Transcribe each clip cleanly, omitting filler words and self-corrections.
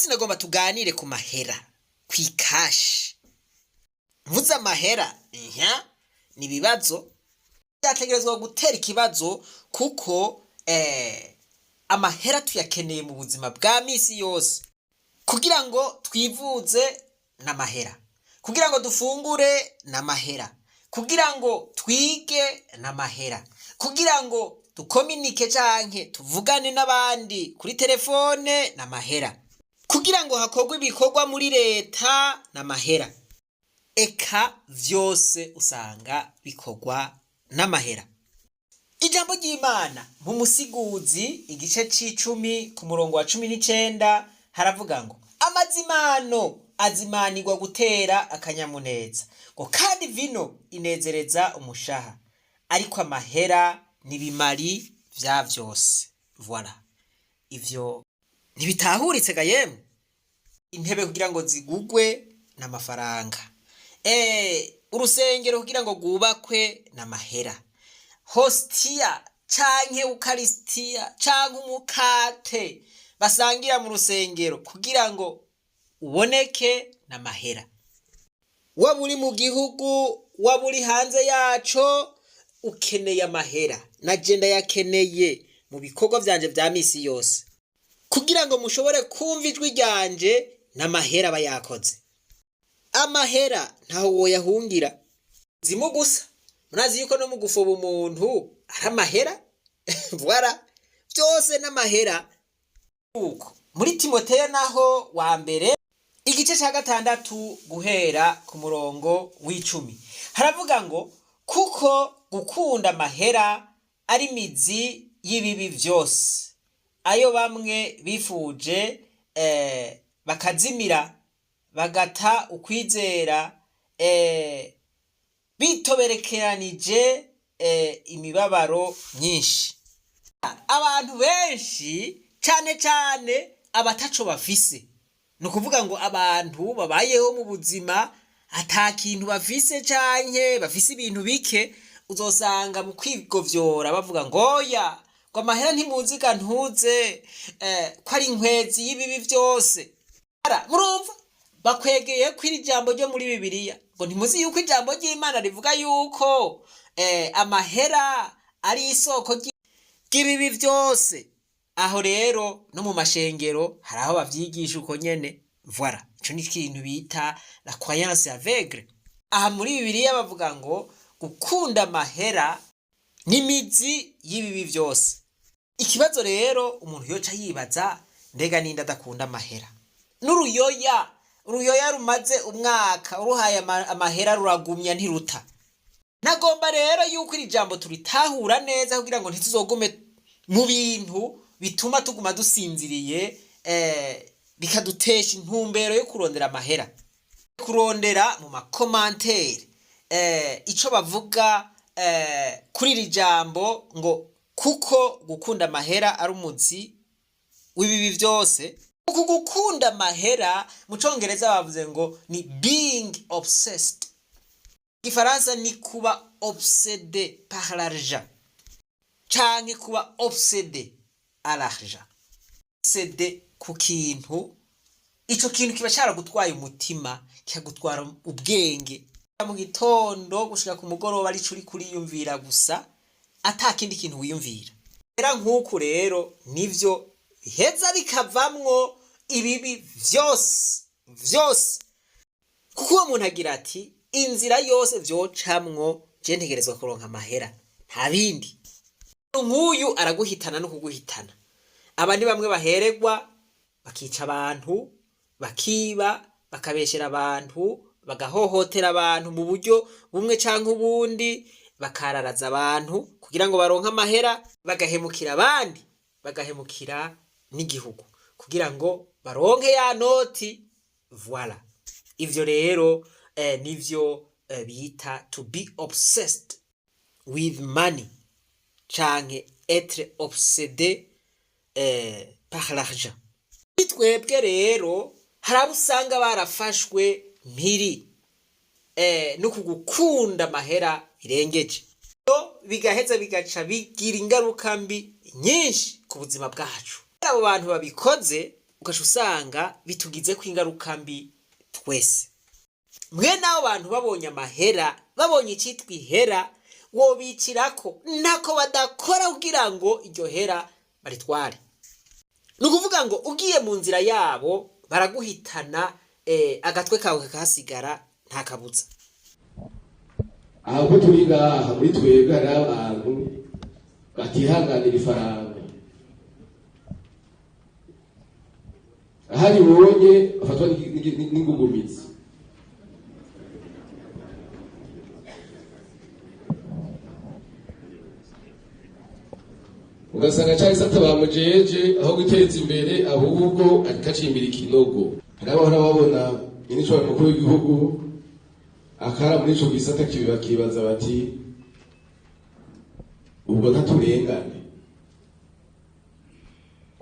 munsi nagomba tuganire ku mahera, kw'ikashi. Mvuze amahera, ni ibibazo byategerezwa gutera ikibazo kuko amahera tuyakeneye mu buzima bwa misi yose. Kugira ngo twivuze n'amahera, kugira ngo dufungure n'amahera, kugira ngo twige n'amahera, kugira ngo dukominike canke tuvugane n'abandi kuri telefone n'amahera, kugira ngo hakorwe ibikorwa muri leta n'amahera. Eka vyose usanga bikorwa n'amahera. Ijambo ry'Imana mu Musiguzi igice c'10 ku murongo wa 19 haravuga ngo amazimano azimanirwa gutera akanyamuneza, ngo kandi vino inezereza umushaha, ariko amahera nibimari vya vyose. Voilà, ivyo ntibitahuritse ga yemwe. Intebe kugira ngo zigugwe n'amafaranga, urusengero kugira ngo rwubakwe n'amahera, hostia canke ukaristia canke umukate basangira mu rusengero kugira ngo uboneke n'amahera. Waba uri mu gihugu, waba uri hanze yaco, ukeneye amahera. Naje ndayakeneye mu bikorwa vyanje vya misi yose. Kugira ngo mushobore kumva ijwi ryanje n'amahera bayakoze. Amahera ntaho woyahungira, zimu gusa. Murazi yuko no mu gufoba umuntu ari amahera. Voilà, byose n'amahera. Uko muri Timoteyo naho wa mbere igice ca 6 guhera ku murongo w'10 haravuga ngo kuko gukunda amahera ari mizi y'ibibi vyose, ayo bamwe bifuje bakazimira bagata ukwizera, bitoberekeranije imibabaro myinshi. Abantu benshi cane abataco bafise, no kuvuga ngo abantu babayeho mu buzima ata kintu bafise canke bafise ibintu bike, uzosanga mu kwigovyora bavuga ngo oya ngo amahera ntimuziga ntuze ko ari inkwezi y'ibibi vyose. Murumva bakwegeye kwiri jambo ryo muri Bibiliya ngo ntimuzi yuko ijambo ry'Imana rivuga yuko amahera ari isoko ry'ibibi vyose. Aho rero no mu mashengero hari aho bavyigisha uko nyene. Voilà, ico ni ikintu bita la croyance aveugle. Aha muri Bibiliya bavuga ngo gukunda amahera ni mizi y'ibibi vyose. Ikibazo rero umuntu yoca yibaza, mbega ninde adakunda amahera? Uruyoya rumaze umwaka uruhaye amahera ruragumya ntiruta. Nagomba rero yuko iri jambo turitahura neza kugira ngo ntituzogume mu bintu bituma tuguma dusinziriye, bikadutesha intumbero yo kurondera amahera. Kurondera mu makomantere ico bavuga kuri iri jambo ngo kuko gukunda amahera ari umuzi w'ibibi vyose. Uku gukunda amahera mu Congereza bavuze ngo ni being obsessed. Igifaransa ni kuba obsédé par l'argent canke kuba obsédé à l'argent. Obsédé ku kintu, ico kintu kiba caragutwaye umutima, kikagutwara ubwenge mu gitondo gushika ku mugoroba ari curi kuriyumvira gusa ata kindi kintu wiyumvira. Era nk'uku rero nivyo biheza bikavamwo ibibi vyose. Kuko uwo muntu agira ati inzira yose vyocamwo je ntegerezwa kuronka amahera, nta bindi. Nk'uyu araguhitana no kuguhitana. Abandi bamwe bahererwa bakica abantu, bakiba, bakabeshera abantu, bagahohotera abantu mu buryo bumwe canke ubundi, bakararaza abantu kugira ngo baronke amahera, bagahemukira abandi, bagahemukira n'igihugu kugira ngo baronke ya noti. Voilà, ivyo rero nivyo bita to be obsessed with money canke être obsédé par l'argent. Twebwe rero harabo usanga barafashwe mpiri no kugukunda amahera irengeje, bigaheza bigaca bigira ingaruka mbi nyinshi ku buzima bwacu. Abo bantu babikoze ugaca usanga bitugize ko ingaruka mbi twese. Mwe nabo bantu babonye amahera, babonye icitwa ihera, wobicirako ntako badakora kugira ngo iryo hera baritware. Ni ukuvuga ngo ugiye mu nzira yabo baraguhitana, agatwe kawe kakahasigara nta kabuza. Aho turi ngaha muri twebwe hari abantu batihanganira ifaranga. Ahari ubonye bafatwa n'ingugumizi. Ugasanga cyari sata bamujeje aho guteza imbere ahubwo akacimbira ikinogo. Hari abahora babona inishobora mukuru w'igihugu akara muri ico gisata kibaza bati ubwo ntaturengane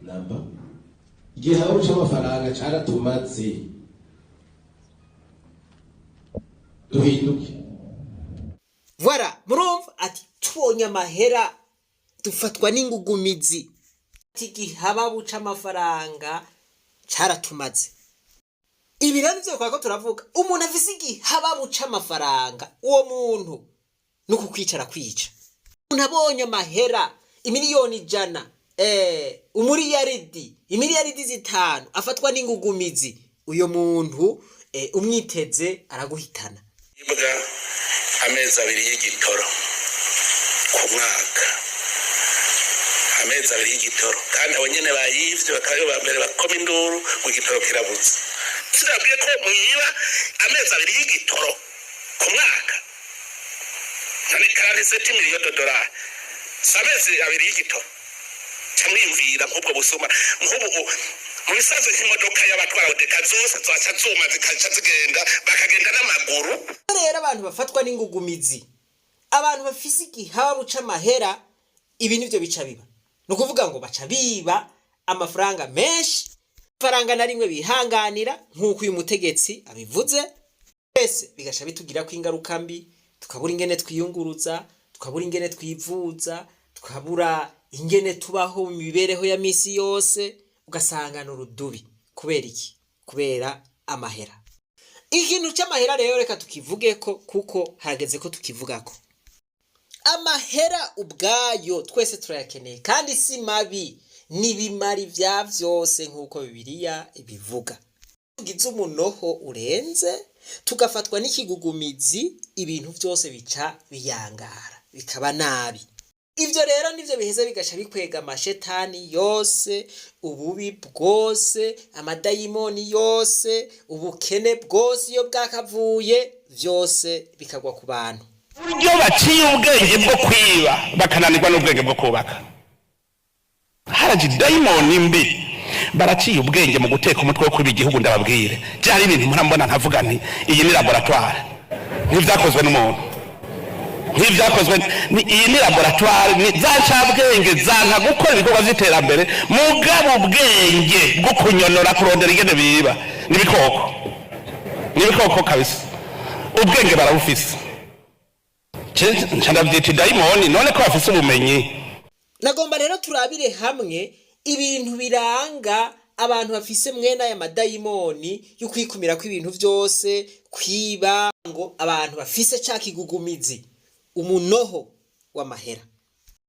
namba igihe haba c'amafaranga caratumaze duhinduke. Voilà, murumva ati tubonye amahera dufatwa n'ingugumizi, ati gihaba buca amafaranga caratumaze. Ibi rero nivyo twako turavuga, umuntu afise igihaba buca amafaranga, uwo muntu nuko kwicara kwica. Umuntu abonye amahera imiliyoni 100, umuriyaridi, imiliyaridi 5 afatwa n'ingugumizi, uyo muntu umwiteze araguhitana. Imbwa amezi 2 y'igitoro ku mwaka, amezi 2 y'igitoro, kandi abo nyene bayivye bakayo bambere bakoma induru ngo igitoro kirabuze. Sirabwiye ko mwiba amezi 2 y'igitoro ku mwaka, nani $47 miliyoni, samezi 2 y'igitoro camwimvira nk'ubwo busuma. Nk'ubu mu bisanzwe nk'imodoka y'abatwara odeka zose zaca zuma zikaca zigenda bakagenda n'amaguru. Rero abantu bafatwa n'ingugumizi, abantu bafise igihaba buca amahera, ibi nivyo bica biba. No kuvuga ngo baca biba amafaranga menshi, faranga na rimwe bihanganira nk'uko uyu mutegetsi abivuze. Twese bigasha bitugira ko ingaruka mbi, tukabura ingene twiyunguruza, tukabura ingene twivuza, tukabura ingene tubaho mu mibereho ya misi yose, ugasanga n'urudubi. Kubera iki? Kubera amahera. Ikintu cy'amahera rero reka tukivuge ko kuko harageze ko tukivugako. Amahera ubwayo twese turayakeneye kandi si mabi, nibimari vya vyose nk'uko Bibiliya ibivuga. Tugize umunoho urenze, tugafatwa n'ikigugumizi, ibintu byose bica biyangara bikaba nabi. Ivyo rero nivyo biheze bigasha bikwega amashetani yose, ububi bwose, amadayimoni yose, ubukene bwose iyo bwakavuye vyose bikagwa ku bantu. Buryo baciye ubwenge bwo kwiba bakananirwa n'ubwenge bwo kubaka. Haraje dayimoni mbi baraciye ubwenge mu guteka umutwe wo kwiba igihugu. Ndababwire byari ibintu murambona nkavuga nti iyi ni laboratoire, nk'ivyakozwe n'umuntu, nk'ivyakozwe iyi ni laboratoire, ni zacabwenge zanka gukora ibikorwa vy'iterambere, mugabo ubwenge bwo kunyonora kurondera ingene biba n'ibikoko kabisa. Ubwenge barabufise, ncanavyita dayimoni, none ko bafise ubumenyi. Nagomba rero turabire hamwe ibintu biranga abantu bafise mwene aya madayimoni yo kwikumira ko ibintu vyose, kwiba, ngo abantu bafise ca kigugumizi, umunoho w'amahera.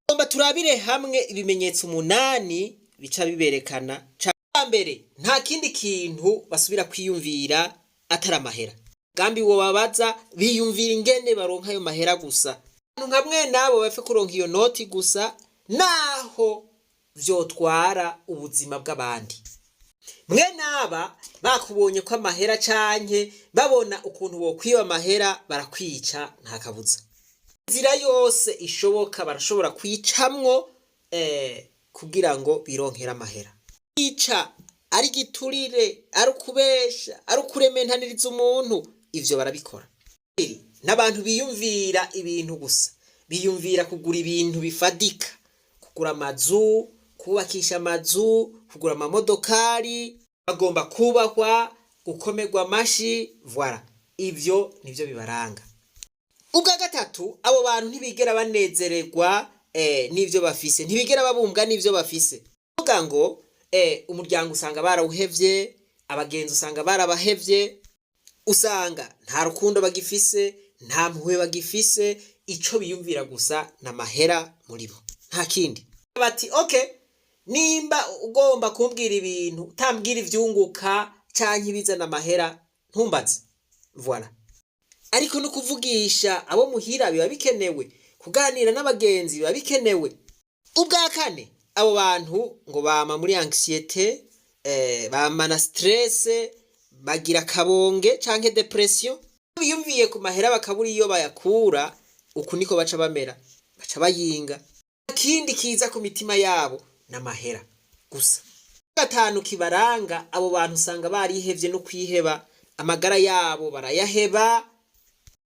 Nagomba turabire hamwe ibimenyetso 8 bica biberekana. Ca mbere, nta kindi kintu basubira kwiyumvira atari amahera. Gambi wo babaza biyumvira ingene baronka ayo mahera gusa. Nka mwe nabo bafe kuronka iyo noti gusa, naho vyotwara ubuzima bw'abandi. Mwe naba bakubonye ko amahera canke babona ukuntu wo kwiba amahera barakwica nta kabuza. Inzira yose ishoboka barashobora kwicamwo kugira ngo bironkera amahera. Ica ari giturire, ari kubesha, ari kurementaniriza umuntu, ivyo barabikora. N'abantu biyumvira ibintu gusa, biyumvira kugura ibintu bifadika, kugura amazu, kubakisha amazu, kugura amamodokari, bagomba kubakwa, gukomerwa amashi. Voilà, ivyo nivyo bibaranga. Ubwa gatatu, abo bantu ntibigera banezererwa n'ivyo bafise, ntibigera babumbwa n'ivyo bafise. Kuvuga ngo umuryango usanga barawuhevye, abagenzi usanga barabahevye, usanga nta rukundo bagifise, nta mpuhwe bagifise, ico biyumvira gusa n'amahera muri bo, nta kindi. Bati okay, nimba ugomba kumbwira ibintu utambwira ivyunguka canke ibizana amahera ntumbaze, voilà. Ariko no kuvugisha abo muhira biba bikenewe, kuganira n'abagenzi biba bikenewe. Ubwa kane, abo bantu ngo bama muri anxiety, bama na stress, bagira kabonge canke depression. Biyumviye ku mahera bakabura iyo bayakura, uku niko baca bamera, baca bayinga. Ikindi kiza ku mitima yabo n'amahera gusa. Gatanu kibaranga, abo bantu usanga barihevye no kwiheba, amagara yabo barayaheba,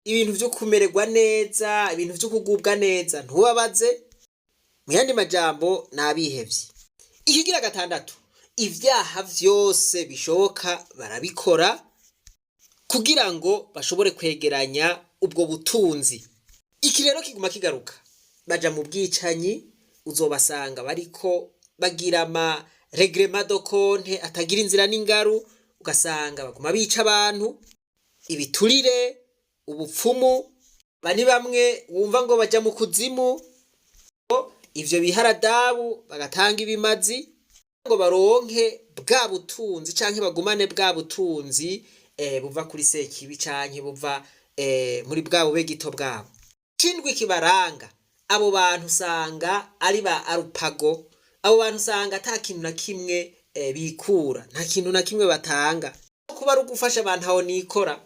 ibintu vyo kumererwa neza, ibintu vyo kugubwa neza ntubabaze, mu yandi majambo nabihevye. Ikigira gatandatu, ivyaha vyose bishoboka barabikora kugira ngo bashobore kwegeranya ubwo butunzi. Iki rero kiguma kigaruka, baja mu bwicanyi, uzobasanga bariko bagira ama reglement de compte atagira inzira n'ingaru, ugasanga baguma bica abantu, ibiturire, ubupfumu, bani bamwe wumva ngo baja mu kuzimu, ivyo biharadabu bagatanga ibimazi ngo baronke bwa butunzi canke bagumane bwa butunzi buva kuri sekibi canke buva muri bwa bubegito bwabo. Kindwi kibaranga, abo bantu usanga ari ba arupago, abo bantu usanga ata kintu na kimwe bikura, nta kintu na kimwe batanga. Kuba ari ugufasha abantu aho nikora,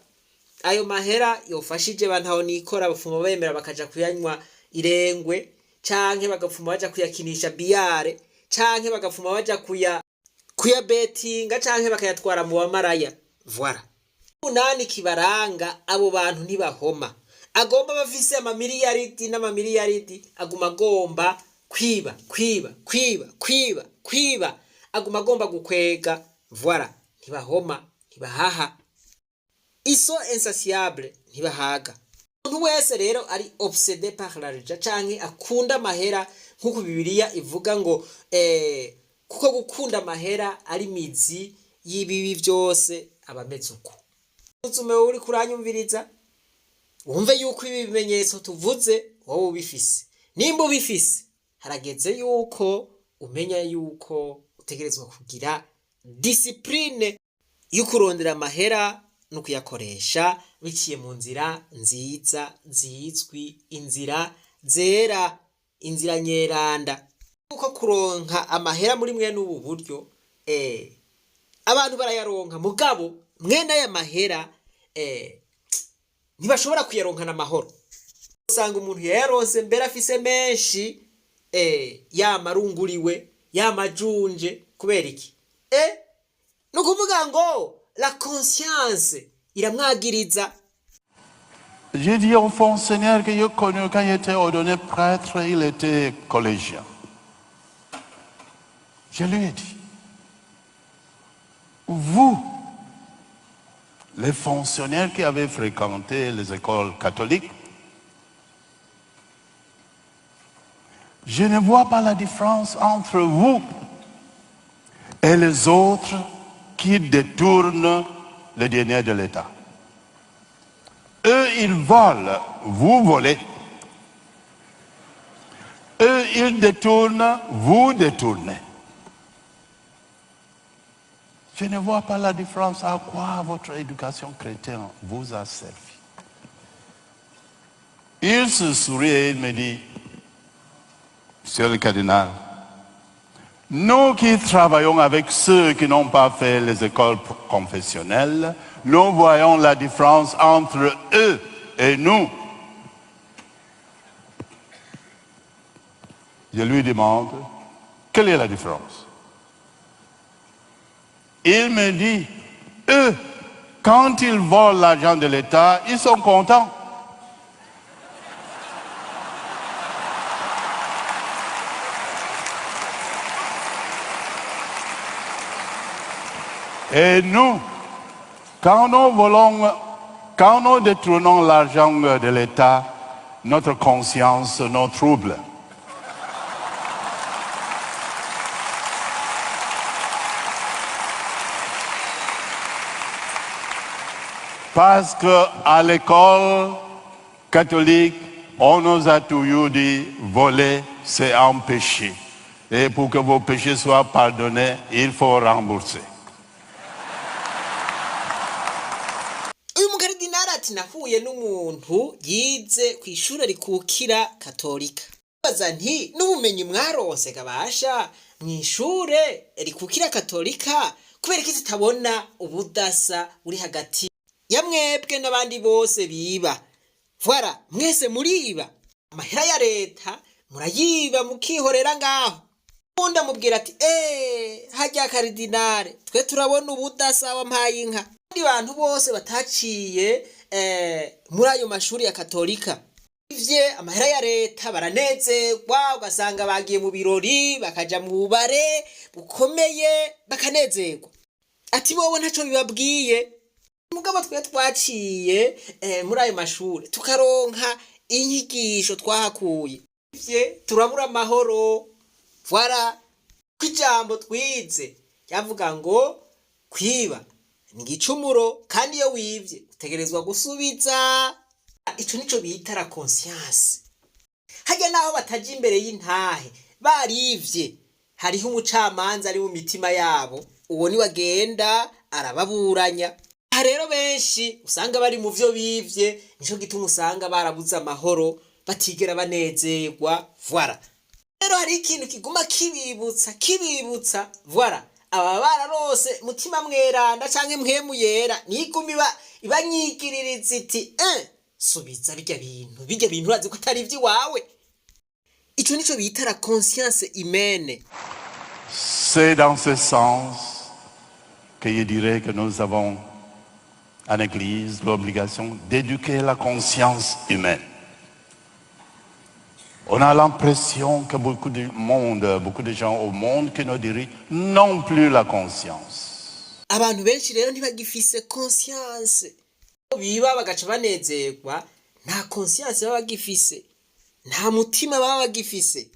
ayo mahera yofashije abantu aho nikora bafuma bemera bakaja kuyanywa irengwe, canke bagafuma baja kuyakinisha biyare, canke bagafuma baja kuya betinga, canke bakayatwara mu bamaraya. Voilà. Munani kibaranga, abo bantu ntibahoma. Agomba bafise amamiliyaridi n'amamiliyaridi, aguma agomba kwiba, aguma agomba gukwega. Voilà. Ntibahoma, ntibahaha. Iso insatiable, ntibahaga. Umuntu wese rero ari obsédé par l'argent canke akunda amahera, nkuko Bibiliya ivuga ngo kuko gukunda amahera ari mizi y'ibibi byose abameze uko. Uzume uri kuranyumviriza, wumve yuko ibi bimenyetso tuvuze wowe ubifise. Nimba ubifise, harageze yuko umenya yuko utegerezwa kugira discipline y'ukurondera amahera no kuyakoresha biciye mu nzira nziza, zizwi, inzira zera, inzira nyeranda. Kuko kuronka amahera muri mwe n'ubu buryo abantu barayaronka, mugabo mwene aya mahera ntibashobora kuyaronkana amahoro. Usanga umuntu yayaronse mbere afise menshi, yamarunguriwe, yamajunje. Kubera iki? No kuvuga ngo la conscience iramwagiriza. J'ai dit au fonctionnaire que j'ai connu quand il était ordonné prêtre, il était collégien. Je lui ai dit, vous, les fonctionnaires qui avaient fréquenté les écoles catholiques, je ne vois pas la différence entre vous et les autres qui détournent le denier de l'État. Eux, ils volent, vous volez. Eux, ils détournent, vous détournez. Je ne vois pas la différence. À quoi votre éducation chrétienne vous a servi? Il se sourit et il me dit, Monsieur le cardinal, nous qui travaillons avec ceux qui n'ont pas fait les écoles confessionnelles, nous voyons la différence entre eux et nous. Je lui demande, quelle est la différence? Il me dit, eux, quand ils volent l'argent de l'État, ils sont contents. Et nous, quand nous détournons l'argent de l'État, notre conscience nous trouble. parce qu'à l'école catholique, on nous a toujours dit, voler, c'est un péché. Et pour que vos péchés soient pardonnés, il faut rembourser. uyu mukaridinari ati nahuye n'umuntu yize ku ishuri rikukira katolika baza nti n'ubumenyi mwaronse gabasha mu ishure rikukira katolika kubera ko zitabona ubudasa buri hagati ya mwebwe n'abandi bose biba voilà mwese muriba amahera ya leta murayiba mukihorera ngaho undi amubwira ati hajya karidinari twe turabona ubudasa wampaye inka abandi bantu bose bataciye muri ayo mashuri ya katolika ivye amahera ya leta baranezerwa ugasanga bagiye mu birori bakaja mu bubare bukomeye bakanezerwa ati bobo ntaco bibabwiye mugabo twe twaciye muri ayo mashuri tukaronka inyigisho twahakuye ivye turabura amahoro voilà kwijambo twize yavuga ngo kwiba ni igicumuro kandi iyo wivye utegerezwa gusubiza ico nico bita la conscience hajya naho bataje imbere y'intahe barivye hariho umucamanza ari mu mitima yabo uwo ni wagenda arababuranya rero benshi usanga bari mu vyo bivye nico gituma usanga barabuze amahoro batigera banezerwa voilà rero hari ikintu kiguma kibibutsa voilà aba bararose mutima mweranda canke mpwemu yera niguma ibanyigiririza iti subiza bijya bintu urazi ko atari ivy'iwawe ico nico bita la conscience humaine. C'est dans ce sens que je dirais que nous avons en Église l'obligation d'éduquer la conscience humaine. On a l'impression que beaucoup de gens au monde qui nous dirigent n'ont plus la conscience. Abantu benshi rero ntibagifise conscience. Biba bagaca banezerwa nta conscience baba bagifise. Nta mutima baba bagifise.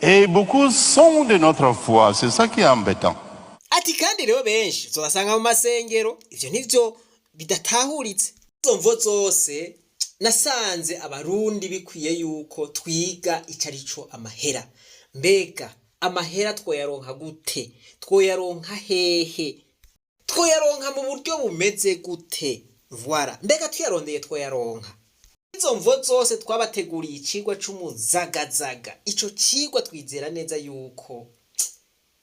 Et beaucoup sont de notre foi, c'est ça qui est embêtant. Ati kandi rero benshi uzobasanga mu masengero ivyo nivyo bidatahuritse. Izo mvo zose nasanze abarundi bikwiye yuko twiga icarico amahera. Mbega amahera twoyaronka gute? Twoyaronka hehe? Twoyaronka mu buryo bumeze gute? Voilà. Mbega tuyarondeye twoyaronka. Izo mvo zose twabateguriye icigwa c'umuzagazaga. Ico cigwa twizera neza yuko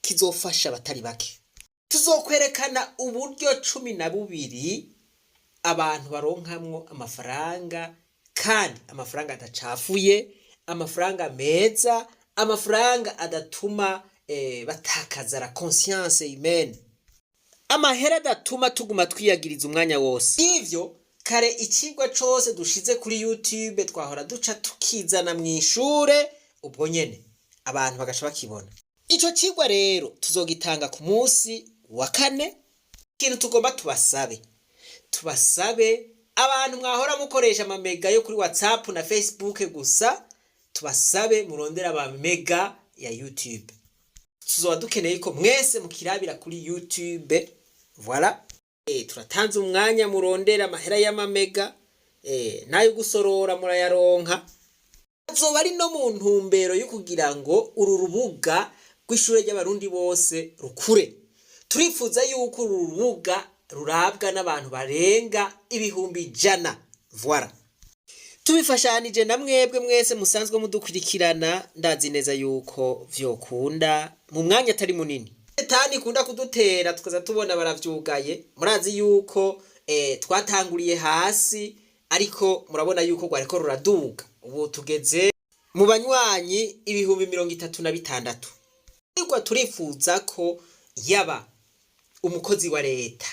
kizofasha abatari bake. Tuzokwerekana uburyo 12 abantu baronkamwo amafaranga kandi amafaranga adacafuye, amafaranga meza, amafaranga adatuma batakaza la conscience humaine. Amahera adatuma tuguma twiyagiriza umwanya wose. Ivyo kare icigwa cose dushize kuri YouTube twahora duca tukizana mu ishure ubwo nyene abantu bagasha bakibona. Ico cigwa rero tuzogitanga ku munsi wa 4. Ikintu tugomba tubasabe abantu mwahora mukoresha amamega yo kuri WhatsApp na Facebook gusa, tubasabe murondera aba mega ya YouTube. Tuzoba dukeneye ko mwese mukirabira kuri YouTube. Voilà. Turatanze umwanya murondera amahera y'amamega nayo gusorora murayaronka. Azoba ari no mu ntumbero yo kugira ngo uru rubuga rw'ishure ry'abarundi bose rukure. Turifuza yuko uru rubuga rurabwa n'abantu barenga 100,000. Voilà. Tubifashanije na mwebwe mwese musanzwe mudukurikirana ndazi neza yuko vyokunda mu mwanya atari munini. Etani kunda kudutera tukaza tubona baravyugaye. Murazi yuko twatanguriye hasi ariko murabona yuko gwareko ruraduga. Ubu tugeze mu banywanyi 36,000. Igwa turifuza ko yaba umukozi wa leta,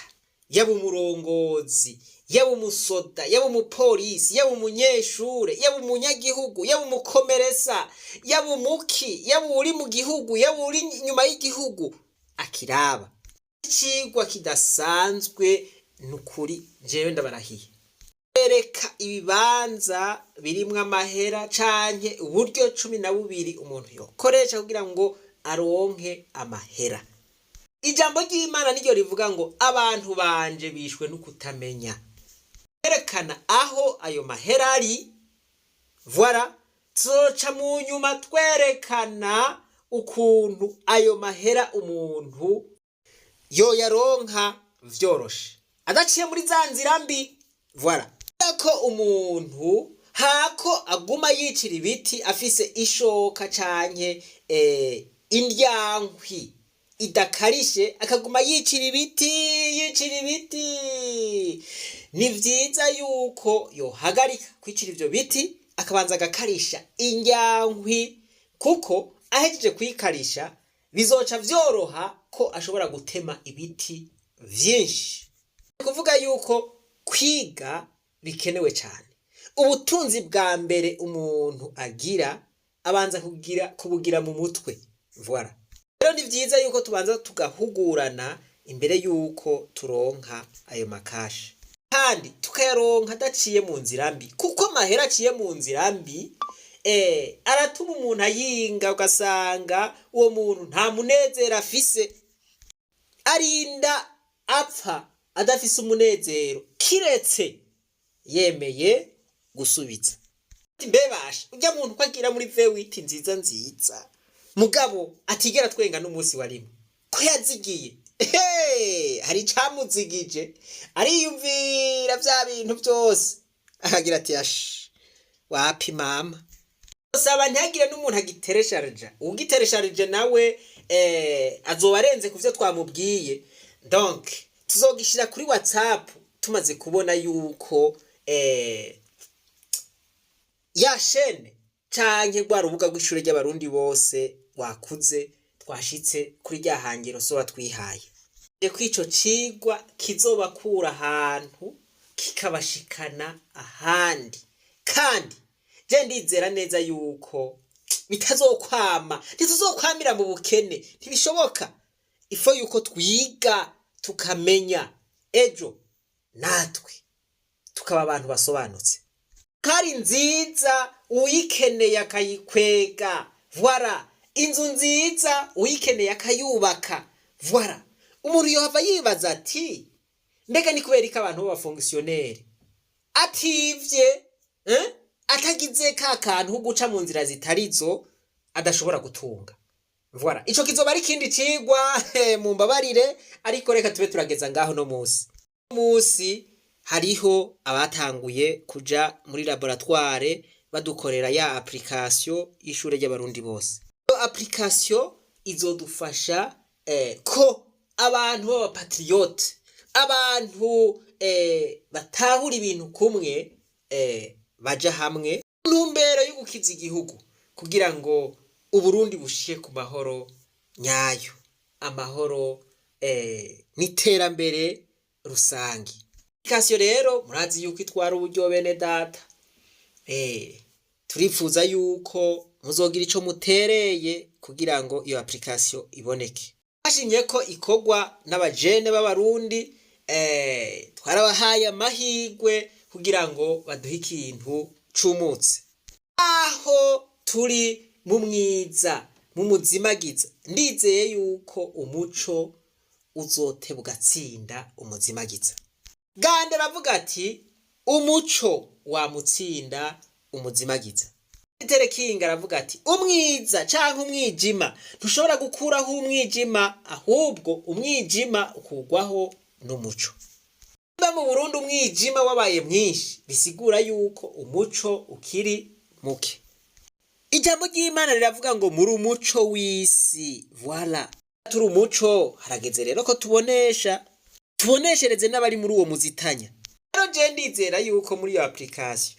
yaba umurongozi, yaba umusoda, yaba umupolisi, yaba umunyeshure, yaba umunyagihugu, yaba umukomeresa, yaba umuki, yaba uri mu gihugu, yaba uri nyuma y'igihugu akiraba. Icigwa kidasanzwe nukuri jewe ndabarahiye. Bereka ibibanza birimwe amahera canke uburyo 12 umuntu yokoresha kugira ngo aronke amahera. ijambo ry'Imana niryo rivuga ngo abantu banje bishwe no kutamenya. Yerekana aho ayo mahera ari. Voilà, tuzoca mu nyuma twerekana ukuntu ayo mahera umuntu yoyaronka vyoroshe adaciye muri za nzira mbi. Voilà, ko umuntu hako aguma yicira ibiti afise ishoka canke indyankwi idakarishe akaguma yicira ibiti. Ni vyiza yuko yohagarika kwicira ivyo biti akabanza agakarisha indyankwi, kuko ahejeje kuyikarisha bizoca vyoroha ko ashobora gutema ibiti vyinshi. Kuvuga yuko kwiga bikenewe cyane. Ubutunzi bwa mbere umuntu agira abanza kubugira mu mutwe. Voilà, rero ni vyiza yuko tubanza tugahugurana imbere yuko turonka ayo makashi, kandi tukayaronka adaciye mu nzira mbi, kuko amahera aciye mu nzira mbi aratuma umuntu ayinga, ugasanga uwo muntu nta munezero afise, arinda apfa adafise umunezero kiretse yemeye gusubiza. Mbebasha ujya muntu kwagira muri vewiti nziza mugabo atigera twenga n'umunsi warimo ko yazigiye. Hari camuzigije ariyumvira vya bintu byose akagira ati ash wapi mama. Saba ntagire n'umuntu agiteresharija, ugiteresharije nawe azoba arenze kuvyo twamubwiye. Donc tuzogishira kuri WhatsApp tumaze kubona yuko ya shene canke rwa rubuga rw'ishure ry'abarundi bose wakuze twashitse kuri rya hangiro so watwihaye. Kwico cigwa kizobakura ahantu kikabashikana ahandi, kandi je ndizera neza yuko bitazokwama, ntituzokwamira mu bukene, ntibishoboka. Ifo yuko twiga tukamenya ejo natwe tukaba abantu basobanutse. Kari nziza uyikeneye akayikwega. Voilà, inzu nziza uyikeneye akayubaka. Voilà, umuntu yohava yibaza ati mbega ni kubera iki abantu b'abafonctionnaire ativye atagize ka kantu guca mu nzira zitarizo adashobora gutunga. Voilà, ico kizoba ari kindi cigwa mu mbabarire, ariko reka tube turageza ngaho no musi hariho abatanguye kuja muri laboratoire badukorera ya application y'ishure ry'abarundi bose. Iyo application izodufasha ko abantu b'abapatriote, abantu batahura ibintu kumwe baja hamwe ntumbero yo gukiza igihugu kugira ngo Uburundi bushiye ku mahoro nyayo, amahoro n'iterambere rusangi. Application rero murazi yuko itwara uburyo bene data. Turifuza yuko muzogira ico mutereye kugira ngo iyo application iboneke. Ashimye ko ikogwa n'abajene b'abarundi, twarabahaye amahigwe kugira ngo baduhe ikintu cumutse. Aho turi mu mwiza mu muzimagiza, ndizeye yuko umuco uzote bugatsinda umuzimagiza. Gande ravuga ati umuco wamutsinda umuzimagiza. Terekinga aravuga ati umwiza canke umwijima ntushobora gukuraho umwijima, ahubwo umwijima ukugwaho n'umuco. Mu Burundi umwijima wabaye mwinshi, bisigura yuko umuco ukiri muke. Ijambo ry'Imana riravuga ngo muri umuco w'isi. Voilà, turi umuco, harageze rero ko tuboneshereze n'abari muri uwo muzitanya. Rero je ndizera yuko muri iyo application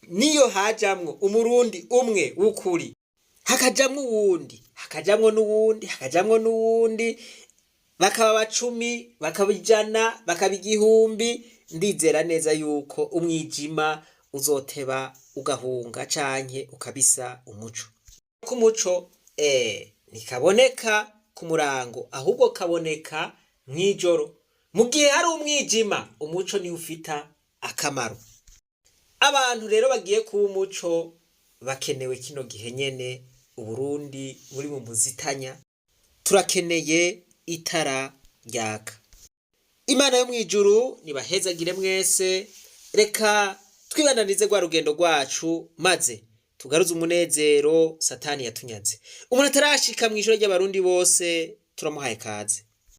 niyo hajamwo umurundi umwe w'ukuri, hakajamwo uwundi, hakajamwo n'uwundi, bakaba 10, bakaba 100, bakaba 1000, ndizera neza yuko umwijima uzoteba ugahunga canke ukabisa umuco. Ko umuco nikaboneka ku murango, ahubwo kaboneka mwijoro. Mu gihe hari umwijima, umuco ni ufita akamaro. Abantu rero bagiye ku umuco bakenewe kino gihe nyene. Uburundi muri mu muzitanya, turakeneye itara ryaka. Imana yo mwijuru nibahezagire mwese, reka twibananize rwa rugendo rwacu maze tugaruze umunezero Satani yatunyaze. Umuntu atarashika mw'ijoro ry'abarundi bose turamuhaye kaze.